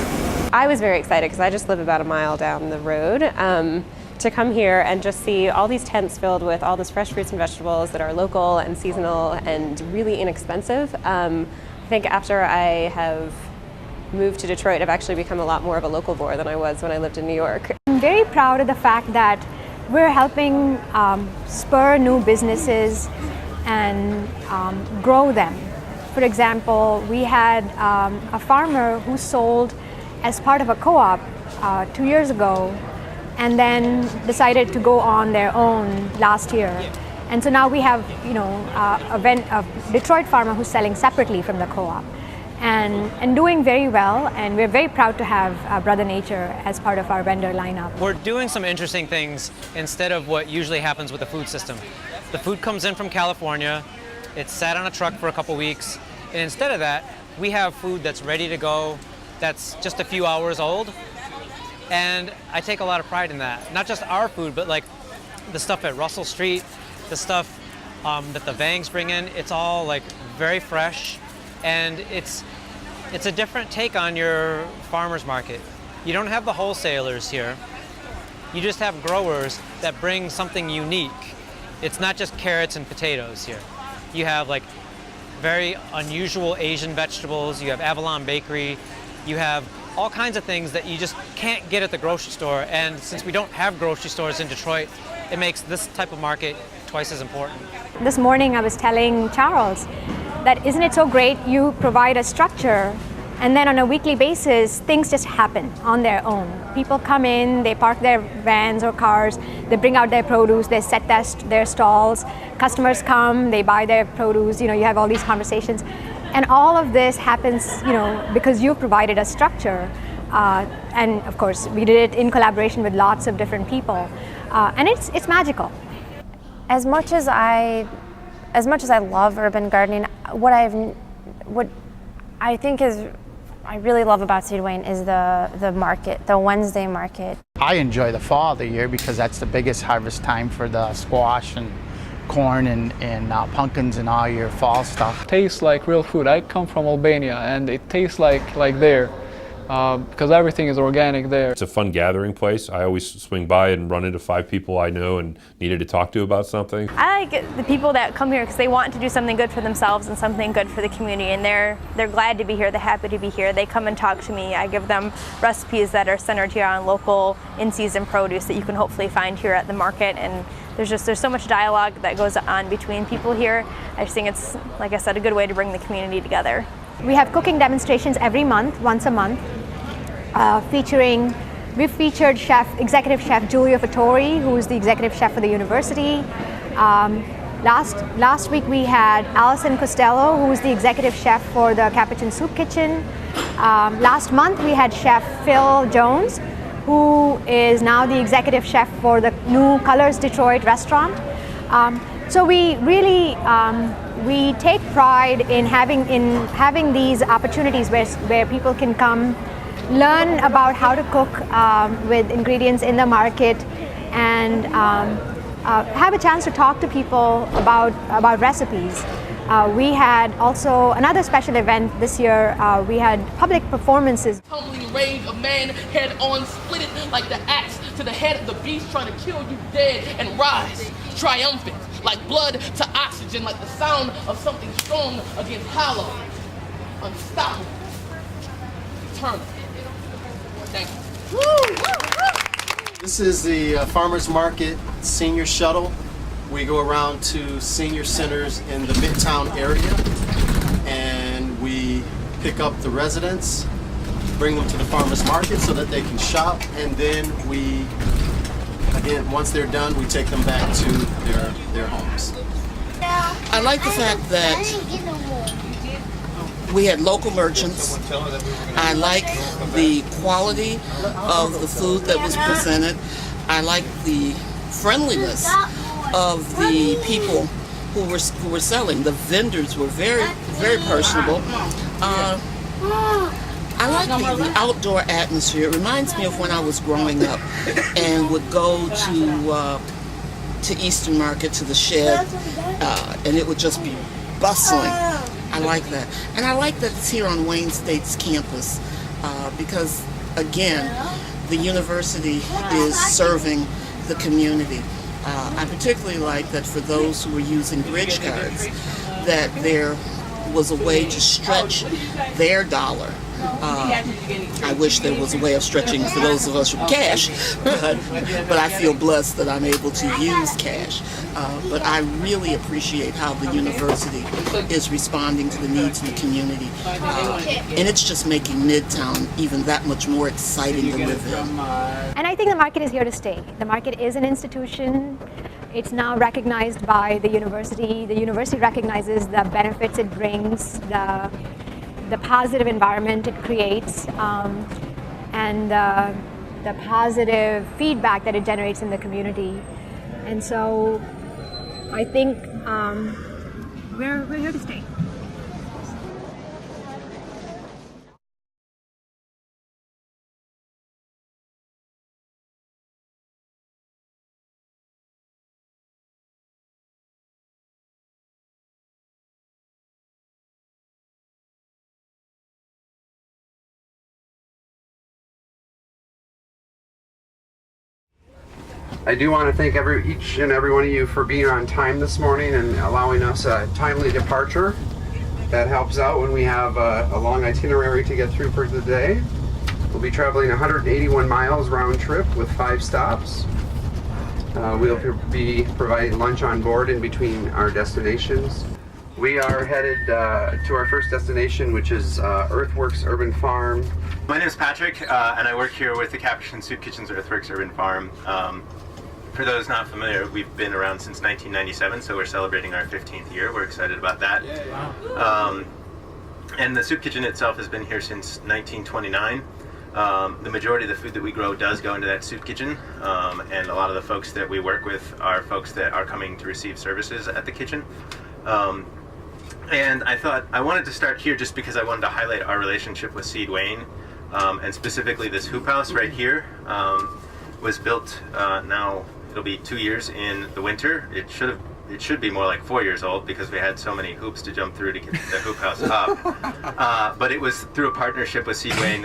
I was very excited because I just live about a mile down the road to come here and just see all these tents filled with all this fresh fruits and vegetables that are local and seasonal and really inexpensive. I think after I have moved to Detroit, I've actually become a lot more of a local boar than I was when I lived in New York. I'm very proud of the fact that we're helping spur new businesses and grow them. For example, we had a farmer who sold as part of a co-op 2 years ago, and then decided to go on their own last year. And so now we have a Detroit farmer who's selling separately from the co-op. And doing very well, and we're very proud to have Brother Nature as part of our vendor lineup. We're doing some interesting things instead of what usually happens with the food system. The food comes in from California, it's sat on a truck for a couple weeks, and instead of that, we have food that's ready to go, that's just a few hours old, and I take a lot of pride in that. Not just our food, but like the stuff at Russell Street, the stuff that the Vangs bring in, it's all like very fresh. And it's a different take on your farmer's market. You don't have the wholesalers here. you just have growers that bring something unique. It's not just carrots and potatoes here. You have like very unusual Asian vegetables, you have Avalon Bakery, you have all kinds of things that you just can't get at the grocery store. And since we don't have grocery stores in Detroit, it makes this type of market twice as important. This morning I was telling Charles that isn't it so great you provide a structure and then on a weekly basis things just happen on their own. People come in, they park their vans or cars, they bring out their produce, they set their stalls, customers come, they buy their produce, you have all these conversations. And all of this happens, because you've provided a structure. And of course, we did it in collaboration with lots of different people. And it's magical. As much as I love urban gardening, what I think I really love about SEEDWayne is the market, the Wednesday market. I enjoy the fall of the year because that's the biggest harvest time for the squash and corn and pumpkins and all your fall stuff. Tastes like real food. I come from Albania and it tastes like there. Because everything is organic there. It's a fun gathering place. I always swing by and run into 5 people I know and needed to talk to about something. I like the people that come here because they want to do something good for themselves and something good for the community, and they're glad to be here, they're happy to be here. They come and talk to me. I give them recipes that are centered here on local in-season produce that you can hopefully find here at the market, and there's so much dialogue that goes on between people here. I just think it's, like I said, a good way to bring the community together. We have cooking demonstrations every month, once a month. We've featured executive chef Giulio Fattori, who is the executive chef for the university. Last week we had Alison Costello, who is the executive chef for the Capuchin Soup Kitchen. Last month we had chef Phil Jones, who is now the executive chef for the new Colors Detroit restaurant. So we really we take pride in having these opportunities where people can come, learn about how to cook with ingredients in the market, and have a chance to talk to people about recipes. We had also another special event this year. We had public performances. Tumbling rage, a man head on, split it like the axe to the head of the beast, trying to kill you dead and rise, triumphant, like blood to oxygen, like the sound of something strong against hollow, unstoppable, eternal. Thank you. This is the Farmers Market Senior Shuttle. We go around to senior centers in the Midtown area and we pick up the residents, bring them to the Farmers Market so that they can shop, and then we, again, once they're done, we take them back to their homes. I like the fact that we had local merchants. I like the quality of the food that was presented. I like the friendliness of the people who were selling. The vendors were very, very personable. I like the outdoor atmosphere. It reminds me of when I was growing up and would go to Eastern Market, to the shed, and it would just be bustling. I like that. And I like that it's here on Wayne State's campus because, again, the university is serving the community. I particularly like that for those who were using bridge cards, that there was a way to stretch their dollar. I wish there was a way of stretching for those of us with cash, but I feel blessed that I'm able to use cash. But I really appreciate how the university is responding to the needs of the community. And it's just making Midtown even that much more exciting to live in. And I think the market is here to stay. The market is an institution. It's now recognized by the university. The university recognizes the benefits it brings, the positive environment it creates, and the positive feedback that it generates in the community. And so I think we're here to stay. I do want to thank each and every one of you for being on time this morning and allowing us a timely departure. That helps out when we have a long itinerary to get through for the day. We'll be traveling 181 miles round trip with 5 stops. We'll be providing lunch on board in between our destinations. We are headed to our first destination, which is Earthworks Urban Farm. My name is Patrick, and I work here with the Capuchin Soup Kitchen's Earthworks Urban Farm. For those not familiar, we've been around since 1997, so we're celebrating our 15th year. We're excited about that. And the soup kitchen itself has been here since 1929. The majority of the food that we grow does go into that soup kitchen, and a lot of the folks that we work with are folks that are coming to receive services at the kitchen. And I thought I wanted to start here just because I wanted to highlight our relationship with SEEDWayne, and specifically this hoop house right here was built now it'll be 2 years in the winter. It should be more like 4 years old because we had so many hoops to jump through to get the hoop house up. But it was through a partnership with SEEDWayne,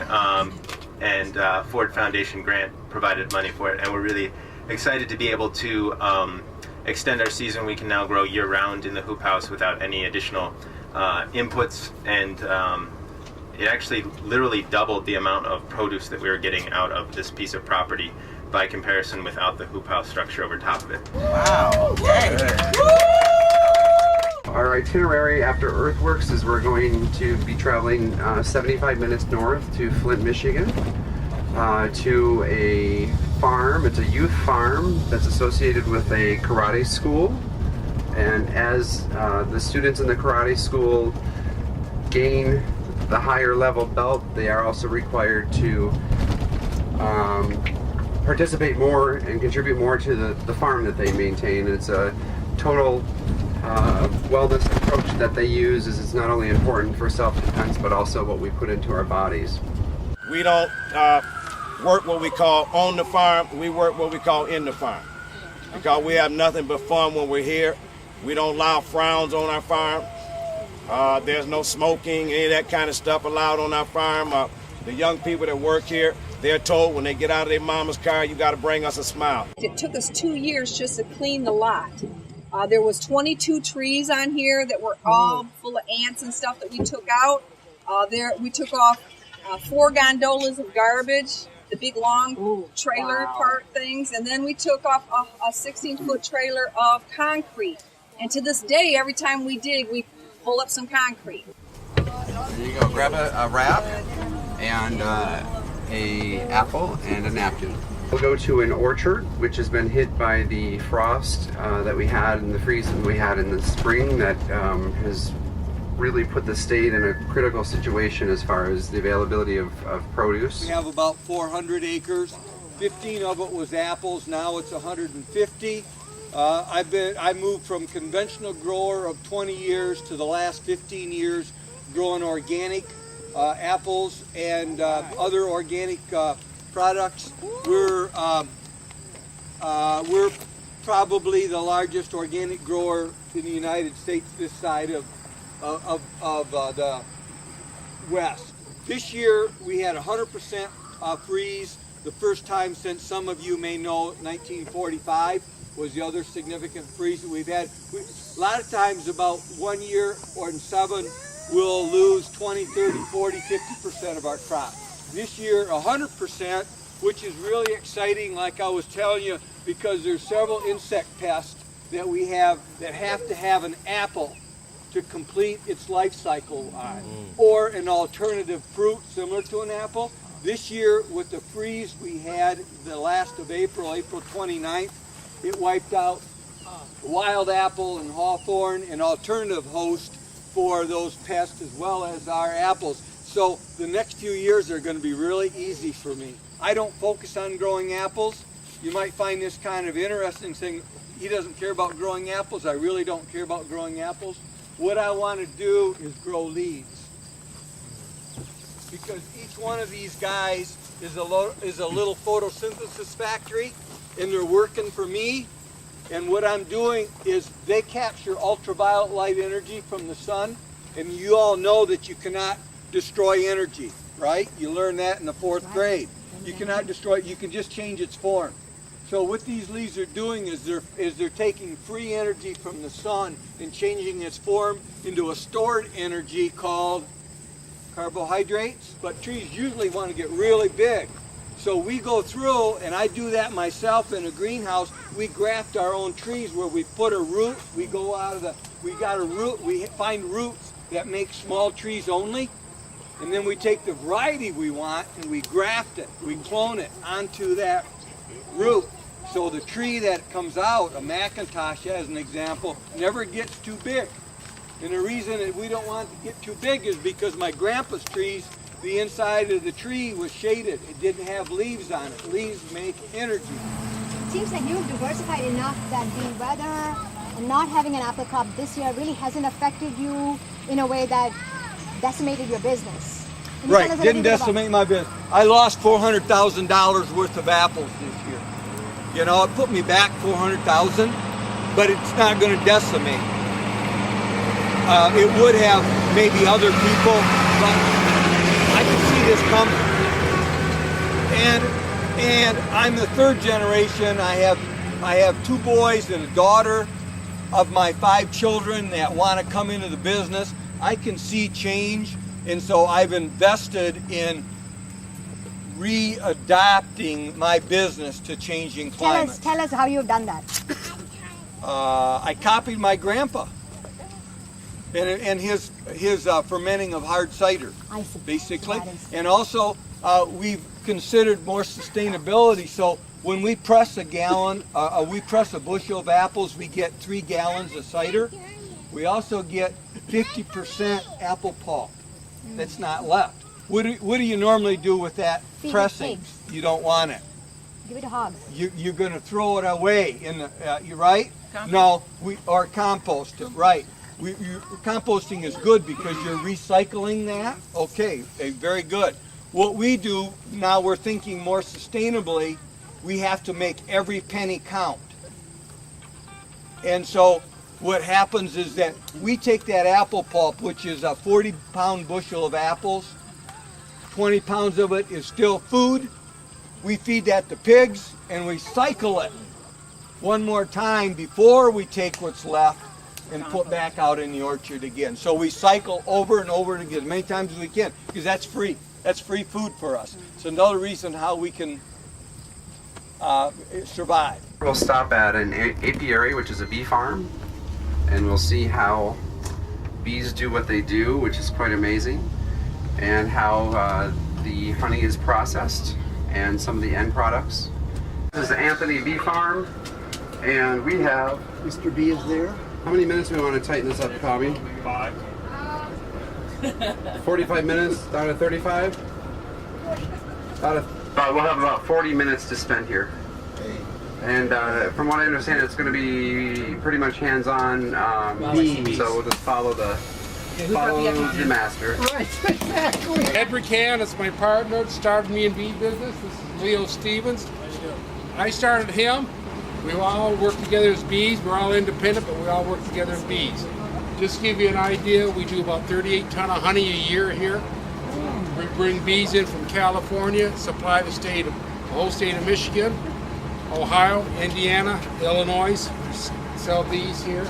and Ford Foundation grant provided money for it, and we're really excited to be able to extend our season. We can now grow year-round in the hoop house without any additional inputs, and it actually literally doubled the amount of produce that we were getting out of this piece of property by comparison without the hoop house structure over top of it. Wow, okay. Our itinerary after Earthworks is we're going to be traveling 75 minutes north to Flint, Michigan, to a farm. It's a youth farm that's associated with a karate school, and as the students in the karate school gain the higher level belt, they are also required to participate more and contribute more to the farm that they maintain. It's a total wellness approach that they use. It's not only important for self-defense but also what we put into our bodies. We don't work what we call on the farm, we work what we call in the farm. Because we have nothing but fun when we're here. We don't allow frowns on our farm. There's no smoking, any of that kind of stuff allowed on our farm. The young people that work here, they're told when they get out of their mama's car, you got to bring us a smile. It took us 2 years just to clean the lot. There was 22 trees on here that were all full of ants and stuff that we took out. We took off 4 gondolas of garbage, the big long trailer part things, and then we took off a 16-foot trailer of concrete. And to this day, every time we dig, we pull up some concrete. There you go. Grab a wrap and a apple and a napkin. We'll go to an orchard which has been hit by the frost that we had and the freeze that we had in the spring that has really put the state in a critical situation as far as the availability of produce. We have about 400 acres. 15 of it was apples. Now it's 150. I moved from conventional grower of 20 years to the last 15 years growing organic apples and other organic products. We're probably the largest organic grower in the United States this side of the West. This year we had 100% freeze, the first time since some of you may know 1945 was the other significant freeze that we've had. A lot of times about 1 year or in 7 we'll lose 20, 30, 40, 50% of our crop. This year 100%, which is really exciting like I was telling you, because there's several insect pests that we have that have to have an apple to complete its life cycle on, or an alternative fruit similar to an apple. This year with the freeze we had the last of April 29th, it wiped out wild apple and hawthorn, an alternative host for those pests as well as our apples. So the next few years are going to be really easy for me. I don't focus on growing apples. You might find this kind of interesting saying, he doesn't care about growing apples. I really don't care about growing apples. What I want to do is grow leads. Because each one of these guys is a little photosynthesis factory, and they're working for me. And what I'm doing is they capture ultraviolet light energy from the sun, and you all know that you cannot destroy energy, right? You learned that in the 4th grade. You cannot destroy it, you can just change its form. So what these leaves are doing is they're taking free energy from the sun and changing its form into a stored energy called carbohydrates. But trees usually want to get really big. So we go through, and I do that myself in a greenhouse. We graft our own trees where we put a root. We go out of we find roots that make small trees only. And then we take the variety we want and we graft it. We clone it onto that root. So the tree that comes out, a Macintosh as an example, never gets too big. And the reason that we don't want it to get too big is because my grandpa's trees, the inside of the tree was shaded. It didn't have leaves on it. Leaves make energy. It seems like you've diversified enough that the weather and not having an apple crop this year really hasn't affected you in a way that decimated your business. Right, didn't decimate my business. I lost $400,000 worth of apples this year. You know, it put me back $400,000, but it's not going to decimate. It would have maybe other people, but I can see this coming. And I'm the third generation. I have 2 boys and a daughter of my 5 children that want to come into the business. I can see change, and so I've invested in readapting my business to changing climates. Tell us how you've done that. I copied my grandpa and his fermenting of hard cider, basically. And also, we've considered more sustainability. So when we press a bushel of apples, we get 3 gallons of cider. We also get 50% apple pulp that's not left. What do you normally do with that pressing? You don't want it. Give it to hogs. You're going to throw it away in the. You right? Compost. No, or compost it. Right. Composting is good because you're recycling that. Okay, very good. What we do now, we're thinking more sustainably. We have to make every penny count. And so what happens is that we take that apple pulp, which is a 40-pound bushel of apples. 20 pounds of it is still food. We feed that to pigs and we cycle it one more time before we take what's left and put back out in the orchard again. So we cycle over and over again as many times as we can because that's free. That's free food for us. It's another reason how we can survive. We'll stop at an apiary, which is a bee farm, and we'll see how bees do what they do, which is quite amazing, and how the honey is processed and some of the end products. This is the Anthony Bee Farm, and we have... Mr. B is there. How many minutes do we want to tighten this up, Tommy? 5. 45 minutes, down to 35? We'll have about 40 minutes to spend here. And from what I understand, it's going to be pretty much hands-on, so we'll just follow the master. Right, exactly. Ed McCann is my partner, started me in bee business. This is Leo Stevens. I started him. We all work together as bees. We're all independent, but we all work together as bees. Just to give you an idea, we do about 38 ton of honey a year here. We bring bees in from California, supply the whole state of Michigan, Ohio, Indiana, Illinois, sell bees here.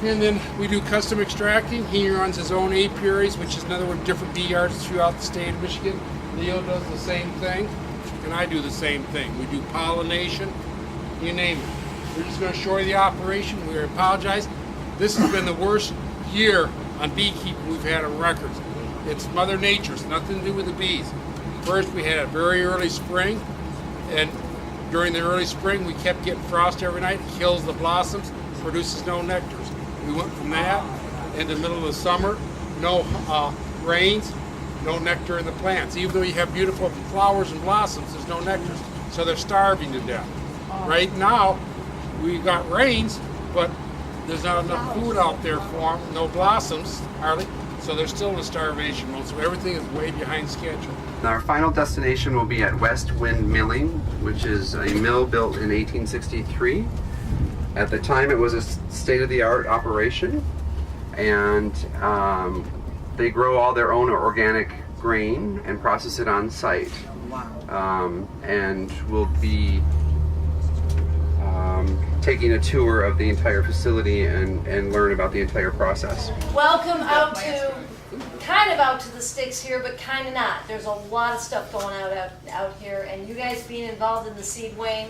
And then we do custom extracting. He runs his own apiaries, which is in other words different bee yards throughout the state of Michigan. Leo does the same thing, and I do the same thing. We do pollination, you name it. We're just going to show you the operation. We apologize. This has been the worst year on beekeeping we've had on records. It's Mother Nature's, nothing to do with the bees. First, we had a very early spring, and during the early spring, we kept getting frost every night. It kills the blossoms, produces no nectars. We went from that into the middle of the summer, no rains, no nectar in the plants. Even though you have beautiful flowers and blossoms, there's no nectars, so they're starving to death. Right now, we got rains, but there's not enough food out there for them, no blossoms, hardly, so they're still in starvation mode, so everything is way behind schedule. Our final destination will be at West Wind Milling, which is a mill built in 1863. At the time, it was a state-of-the-art operation, and they grow all their own organic grain and process it on site. and we'll be taking a tour of the entire facility and learn about the entire process. Welcome out to, kind of out to the sticks here, but kind of not. There's a lot of stuff going out here, and you guys being involved in the SEEDWayne.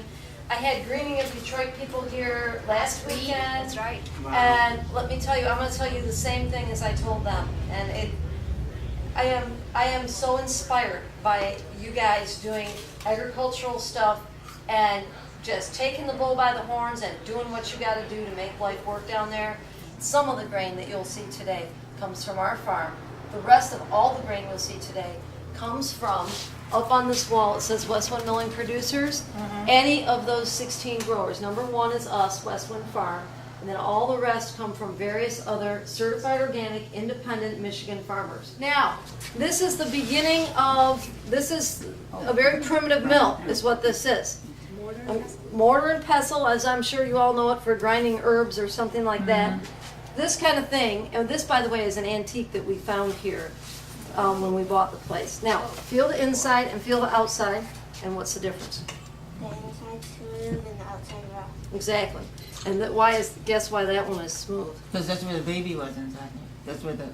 I had Greening of Detroit people here last weekend. That's right. And let me tell you, I'm going to tell you the same thing as I told them. And I am so inspired by you guys doing agricultural stuff and just taking the bull by the horns and doing what you got to do to make life work down there. Some of the grain that you'll see today comes from our farm. The rest of all the grain you'll see today comes from, up on this wall it says Westwind Milling Producers. Any of those 16 growers. Number 1 is us, Westwind Farm, and then all the rest come from various other certified organic, independent Michigan farmers. Now, this is the beginning of, this is a very primitive mill, is what this is. Mortar and pestle, as I'm sure you all know it for grinding herbs or something like that. This kind of thing, and this, by the way, is an antique that we found here when we bought the place. Now, feel the inside and feel the outside, and what's the difference? The inside's smooth and the outside rough. Exactly. And guess why that one is smooth? Because that's where the baby was inside. That's where the...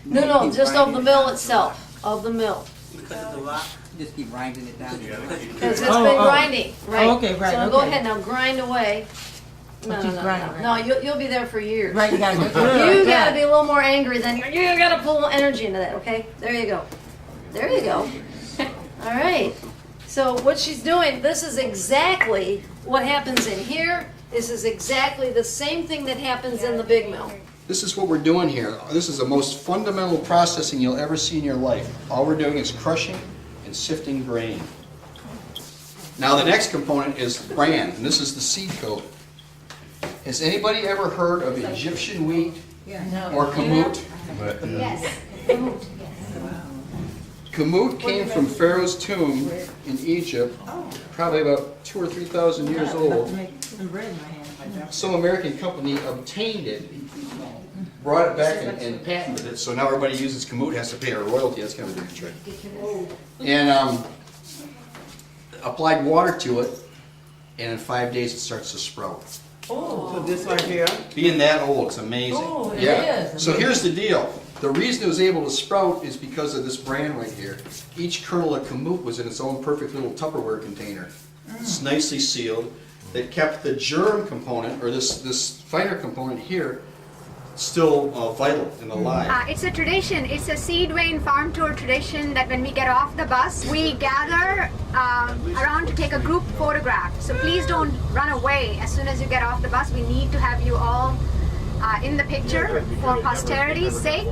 No, just of the mill itself, of the mill. Because of the rock, just keep grinding it down. Because it's been grinding, right? Oh, okay, right. So go ahead now, grind away. No, you'll be there for years. Right, you gotta You gotta be a little more angry than you gotta pull energy into that, okay? There you go. There you go. All right. So what she's doing, this is exactly what happens in here. This is exactly the same thing that happens in the big mill. This is what we're doing here. This is the most fundamental processing you'll ever see in your life. All we're doing is crushing and sifting grain. Now the next component is bran, and this is the seed coat. Has anybody ever heard of Egyptian wheat or kamut? Yes. Kamut came from Pharaoh's tomb in Egypt, probably about 2,000 or 3,000 years old. Some American company obtained it, brought it back and patented it, so now everybody who uses kamut has to pay a royalty. That's kind of a different trick. And applied water to it, and in 5 days it starts to sprout. Oh, so this right here? Being that old, it's amazing. Oh, it is. So here's the deal. The reason it was able to sprout is because of this bran right here. Each kernel of kamut was in its own perfect little Tupperware container. It's nicely sealed. That kept the germ component, or this finer component here, still vital and alive. It's a tradition. It's a SEEDWayne farm tour tradition that when we get off the bus, we gather around to take a group photograph. So please don't run away as soon as you get off the bus. We need to have you all in the picture for posterity's sake.